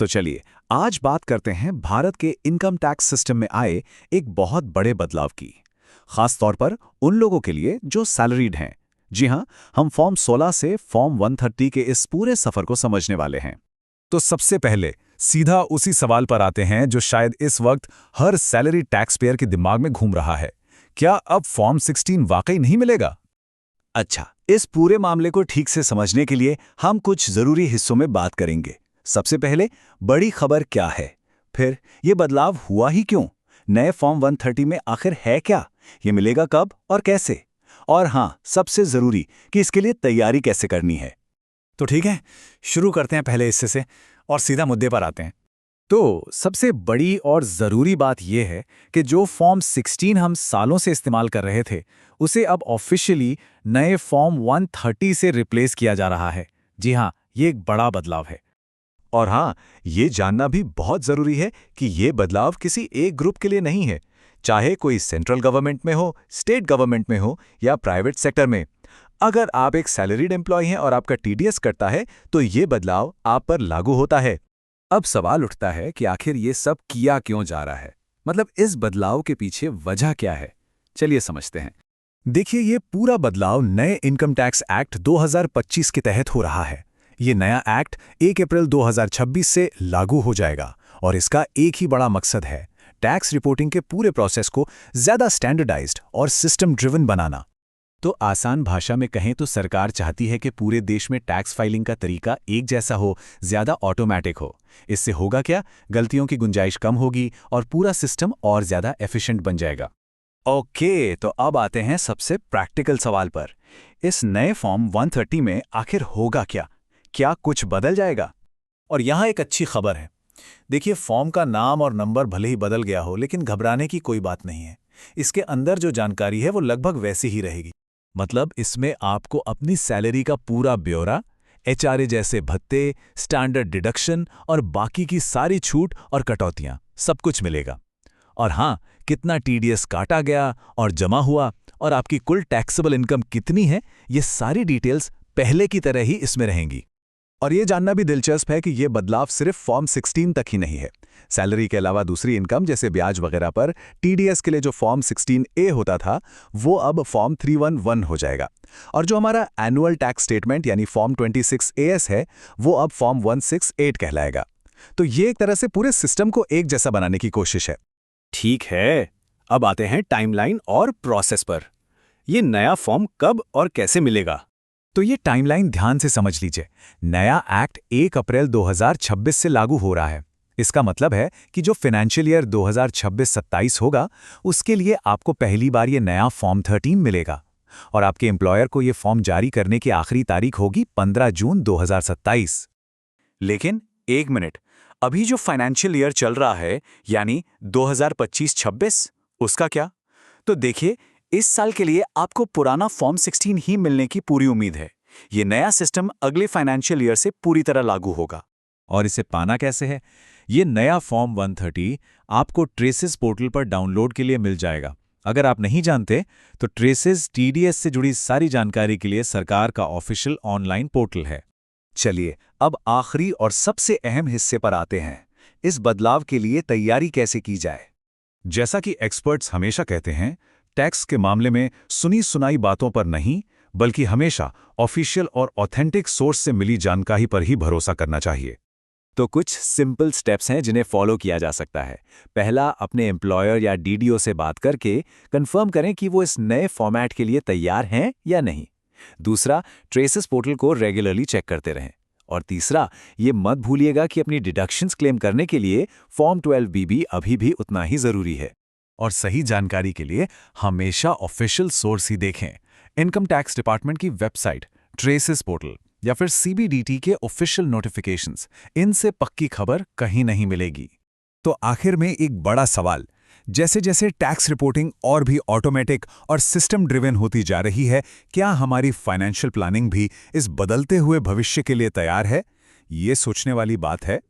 तो चलिए आज बात करते हैं भारत के इनकम टैक्स सिस्टम में आए एक बहुत बड़े बदलाव की। खास तौर पर उन लोगों के लिए जो सैलरीड हैं। जी हां, हम फॉर्म 16 से फॉर्म 130 के इस पूरे सफर को समझने वाले हैं। तो सबसे पहले सीधा उसी सवाल पर आते हैं जो शायद इस वक्त हर सैलरी टैक्स पेयर के दिमाग में घूम रहा है। क्या अब फॉर्म 16 वाकई नहीं मिलेगा? अच्छा, इस पूरे मामले को ठीक से समझने के लिए हम कुछ जरूरी हिस्सों में बात करेंगे। सबसे पहले बड़ी खबर क्या है, फिर ये बदलाव हुआ ही क्यों, नए फॉर्म 130 में आखिर है क्या, ये मिलेगा कब और कैसे, और हाँ, सबसे जरूरी कि इसके लिए तैयारी कैसे करनी है। तो ठीक है, शुरू करते हैं पहले हिस्से से और सीधा मुद्दे पर आते हैं। तो सबसे बड़ी और ज़रूरी बात यह है कि जो फॉर्म 16 हम सालों से इस्तेमाल कर रहे थे, उसे अब ऑफिशियली नए फॉर्म 130 से रिप्लेस किया जा रहा है। जी हाँ, ये एक बड़ा बदलाव है। और हाँ, ये जानना भी बहुत ज़रूरी है कि ये बदलाव किसी एक ग्रुप के लिए नहीं है, चाहे कोई सेंट्रल गवर्नमेंट में हो, स्टेट गवर्नमेंट में हो या प्राइवेट सेक्टर में। अगर आप एक सैलरीड एम्प्लॉय हैं और आपका टीडीएस कटता है, तो ये बदलाव आप पर लागू होता है। अब सवाल उठता है कि आखिर ये सब किया क्यों जा रहा है, मतलब इस बदलाव के पीछे वजह क्या है। चलिए समझते हैं। देखिए, ये पूरा बदलाव नए इनकम टैक्स एक्ट 2025 के तहत हो रहा है। ये नया एक्ट 1 अप्रैल 2026 से लागू हो जाएगा और इसका एक ही बड़ा मकसद है, टैक्स रिपोर्टिंग के पूरे प्रोसेस को ज़्यादा स्टैंडर्डाइज्ड और सिस्टम ड्रिवन बनाना। तो आसान भाषा में कहें तो सरकार चाहती है कि पूरे देश में टैक्स फाइलिंग का तरीका एक जैसा हो, ज़्यादा ऑटोमैटिक हो। इससे होगा क्या, गलतियों की गुंजाइश कम होगी और पूरा सिस्टम और ज़्यादा एफिशिएंट बन जाएगा। ओके, तो अब आते हैं सबसे प्रैक्टिकल सवाल पर। इस नए फॉर्म 130 में आखिर होगा क्या, क्या कुछ बदल जाएगा? और यहाँ एक अच्छी खबर है। देखिए, फॉर्म का नाम और नंबर भले ही बदल गया हो, लेकिन घबराने की कोई बात नहीं है। इसके अंदर जो जानकारी है वो लगभग वैसी ही रहेगी। मतलब इसमें आपको अपनी सैलरी का पूरा ब्यौरा, एचआरए जैसे भत्ते, स्टैंडर्ड डिडक्शन और बाकी की सारी छूट और कटौतियां, सब कुछ मिलेगा। और हाँ, कितना टीडीएस काटा गया और जमा हुआ और आपकी कुल टैक्सेबल इनकम कितनी है, ये सारी डिटेल्स पहले की तरह ही इसमें रहेंगी। और ये जानना भी दिलचस्प है कि ये बदलाव सिर्फ फॉर्म 16 तक ही नहीं है। सैलरी के अलावा दूसरी इनकम जैसे ब्याज वगैरह पर टीडीएस के लिए जो फॉर्म 16A होता था, वो अब फॉर्म 311 हो जाएगा। और जो हमारा एनुअल टैक्स स्टेटमेंट यानी फॉर्म 26AS है, वो अब फॉर्म 168 कहलाएगा। तो ये एक तरह से पूरे सिस्टम को एक जैसा बनाने की कोशिश है। ठीक है, अब आते हैं टाइमलाइन और प्रोसेस पर। ये नया फॉर्म कब और कैसे मिलेगा? तो ये टाइमलाइन ध्यान से समझ लीजिए। नया एक्ट 1 अप्रैल 2026 से लागू हो रहा है। इसका मतलब है कि जो फाइनेंशियल ईयर 2026-27 होगा, उसके लिए आपको पहली बार ये नया फॉर्म 13 मिलेगा और आपके एम्प्लॉयर को ये फॉर्म जारी करने की आखिरी तारीख होगी 15 जून 2027। लेकिन एक मिनट, अभी जो फाइनेंशियल ईयर चल रहा है यानी 2025-26, उसका क्या? तो देखिए, इस साल के लिए आपको पुराना फॉर्म 16 ही मिलने की पूरी उम्मीद है। ये नया सिस्टम अगले फाइनेंशियल ईयर से पूरी तरह लागू होगा। और इसे पाना कैसे है? ये नया फॉर्म 130 आपको ट्रेसेस पोर्टल पर डाउनलोड के लिए मिल जाएगा। अगर आप नहीं जानते, तो ट्रेसेस टीडीएस से जुड़ी सारी जानकारी के लिए सरकार का ऑफिशियल ऑनलाइन पोर्टल है। चलिए, अब आखिरी और सबसे अहम हिस्से पर आते हैं। इस बदलाव के लिए तैयारी कैसे की जाए? जैसा कि एक्सपर्ट्स हमेशा कहते हैं, टैक्स के मामले में सुनी सुनाई बातों पर नहीं, बल्कि हमेशा ऑफिशियल और ऑथेंटिक सोर्स से मिली जानकारी पर ही भरोसा करना चाहिए। तो कुछ सिंपल स्टेप्स हैं जिन्हें फॉलो किया जा सकता है। पहला, अपने एम्प्लॉयर या डीडीओ से बात करके कंफर्म करें कि वो इस नए फॉर्मेट के लिए तैयार हैं या नहीं। दूसरा, ट्रेसेस पोर्टल को रेगुलरली चेक करते रहें। और तीसरा, ये मत भूलिएगा कि अपनी डिडक्शंस क्लेम करने के लिए फॉर्म 12BB अभी भी उतना ही जरूरी है। और सही जानकारी के लिए हमेशा ऑफिशियल सोर्स ही देखें। इनकम टैक्स डिपार्टमेंट की वेबसाइट, ट्रेसेस पोर्टल या फिर सीबीडीटी के ऑफिशियल नोटिफिकेशंस, इनसे पक्की खबर कहीं नहीं मिलेगी। तो आखिर में एक बड़ा सवाल, जैसे जैसे टैक्स रिपोर्टिंग और भी ऑटोमेटिक और सिस्टम ड्रिवन होती जा रही है, क्या हमारी फाइनेंशियल प्लानिंग भी इस बदलते हुए भविष्य के लिए तैयार है? ये सोचने वाली बात है।